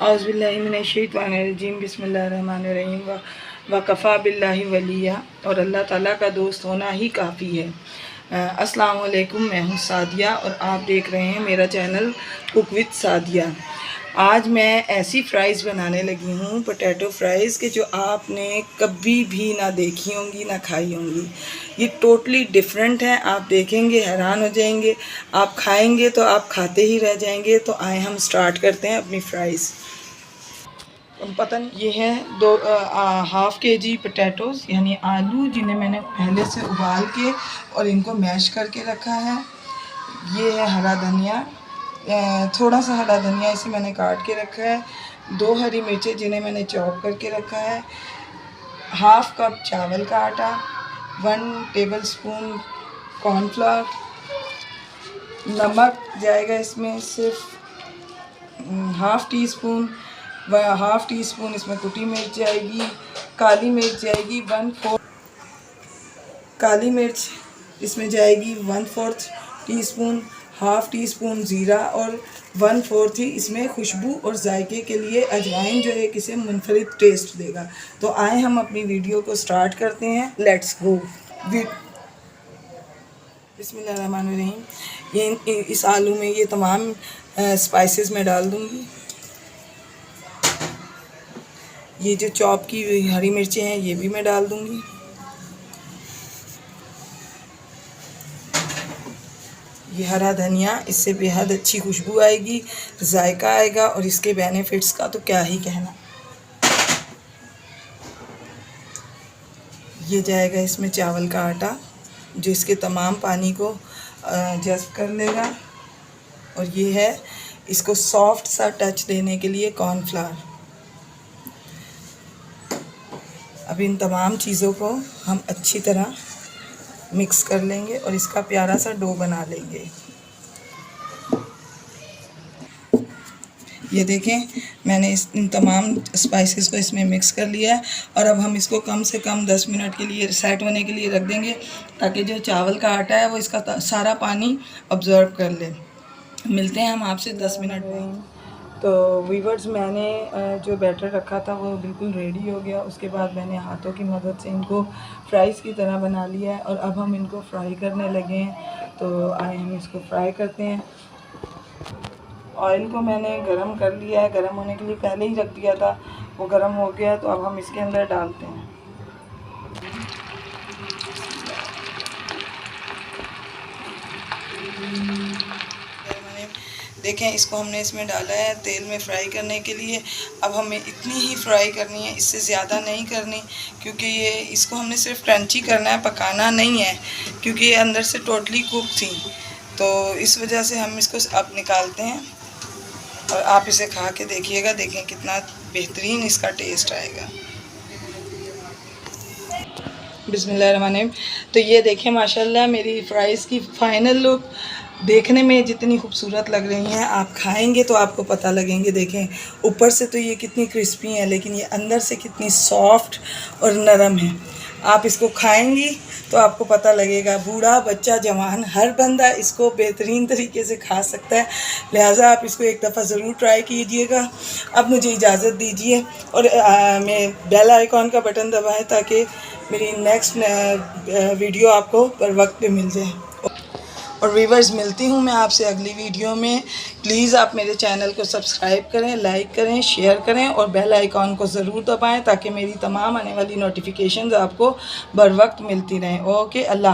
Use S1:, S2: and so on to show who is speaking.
S1: औज़ुबिल्लाहिमिनश्शैतानिर्रजीम बिस्मिल्लाहिर्रहमानिर्रहीम वकफ़ा बिल्लाहि वलिया। और अल्लाह ताला का दोस्त होना ही काफ़ी है। अस्सलाम वालेकुम, मैं हूँ सादिया और आप देख रहे हैं मेरा चैनल कुक विद सादिया। आज मैं ऐसी फ़्राइज़ बनाने लगी हूँ, पोटैटो फ़्राइज़, के जो आपने कभी भी ना देखी होंगी ना खाई होंगी। ये टोटली डिफरेंट है, आप देखेंगे हैरान हो जाएंगे, आप खाएंगे तो आप खाते ही रह जाएंगे। तो आए हम स्टार्ट करते हैं अपनी फ़्राइज़। पता नहीं, ये है हाफ़ के जी पोटैटोज़ यानी आलू, जिन्हें मैंने पहले से उबाल के और इनको मैश करके रखा है। ये है हरा धनिया, थोड़ा सा हरा धनिया इसे मैंने काट के रखा है। 2 हरी मिर्चें जिन्हें मैंने चॉप करके रखा है। हाफ़ कप चावल का आटा, 1 टेबलस्पून कॉर्नफ्लोर, नमक जाएगा इसमें सिर्फ half tea spoon, half tea spoon इसमें कुटी मिर्च जाएगी। काली मिर्च जाएगी 1/4, काली मिर्च इसमें जाएगी 1/4 टीस्पून, हाफ़ टी स्पून ज़ीरा और 1/4 ही इसमें खुशबू और जायके के लिए अजवाइन, जो एक इसे मुनफरिद टेस्ट देगा। तो आए हम अपनी वीडियो को स्टार्ट करते हैं, लेट्स गो। बिस्मिल्लाहिर्रहमानिर्रहीम। ये इस आलू में ये तमाम स्पाइसेस मैं डाल दूँगी। ये जो चॉप की हरी मिर्चें हैं ये भी मैं डाल दूँगी। ये हरा धनिया, इससे बेहद अच्छी खुशबू आएगी, जायका आएगा और इसके बेनिफिट्स का तो क्या ही कहना। ये जाएगा इसमें चावल का आटा, जो इसके तमाम पानी को जज़्ब कर लेगा। और ये है इसको सॉफ्ट सा टच देने के लिए कॉर्नफ्लावर। अब इन तमाम चीज़ों को हम अच्छी तरह मिक्स कर लेंगे और इसका प्यारा सा डो बना लेंगे। ये देखें, मैंने इन तमाम स्पाइसेस को इसमें मिक्स कर लिया है। और अब हम इसको कम से कम 10 मिनट के लिए सेट होने के लिए रख देंगे, ताकि जो चावल का आटा है वो इसका सारा पानी ऑब्ज़र्व कर ले। मिलते हैं हम आपसे 10 मिनट में। तो वीवर्स, मैंने जो बैटर रखा था वो बिल्कुल रेडी हो गया। उसके बाद मैंने हाथों की मदद से इनको फ्राइज़ की तरह बना लिया है और अब हम इनको फ्राई करने लगे हैं। तो आए हम इसको फ्राई करते हैं। ऑयल को मैंने गरम कर लिया है, गरम होने के लिए पहले ही रख दिया था, वो गरम हो गया। तो अब हम इसके अंदर डालते हैं। देखें, इसको हमने इसमें डाला है तेल में फ्राई करने के लिए। अब हमें इतनी ही फ्राई करनी है, इससे ज़्यादा नहीं करनी, क्योंकि ये इसको हमने सिर्फ क्रंची करना है, पकाना नहीं है, क्योंकि ये अंदर से टोटली कुक थी। तो इस वजह से हम इसको अब निकालते हैं और आप इसे खा के देखिएगा, देखें कितना बेहतरीन इसका टेस्ट आएगा। बिस्मिल्लाहिर्रहमानिर्रहीम। तो ये देखें, माशाल्लाह मेरी फ्राइज़ की फ़ाइनल लुक देखने में जितनी खूबसूरत लग रही हैं, आप खाएंगे तो आपको पता लगेंगे। देखें, ऊपर से तो ये कितनी क्रिस्पी है, लेकिन ये अंदर से कितनी सॉफ्ट और नरम है। आप इसको खाएंगी तो आपको पता लगेगा। बूढ़ा, बच्चा, जवान, हर बंदा इसको बेहतरीन तरीके से खा सकता है। लिहाजा आप इसको एक दफ़ा ज़रूर ट्राई कीजिएगा। अब मुझे इजाज़त दीजिए और मैं बेल आइकॉन का बटन दबाएं, ताकि मेरी नेक्स्ट वीडियो आपको पर वक्त पे मिल जाए। और व्यूअर्स, मिलती हूँ मैं आपसे अगली वीडियो में। प्लीज़ आप मेरे चैनल को सब्सक्राइब करें, लाइक करें, शेयर करें और बेल आइकॉन को ज़रूर दबाएं, ताकि मेरी तमाम आने वाली नोटिफिकेशंस आपको बर वक्त मिलती रहें। ओके, अल्लाह।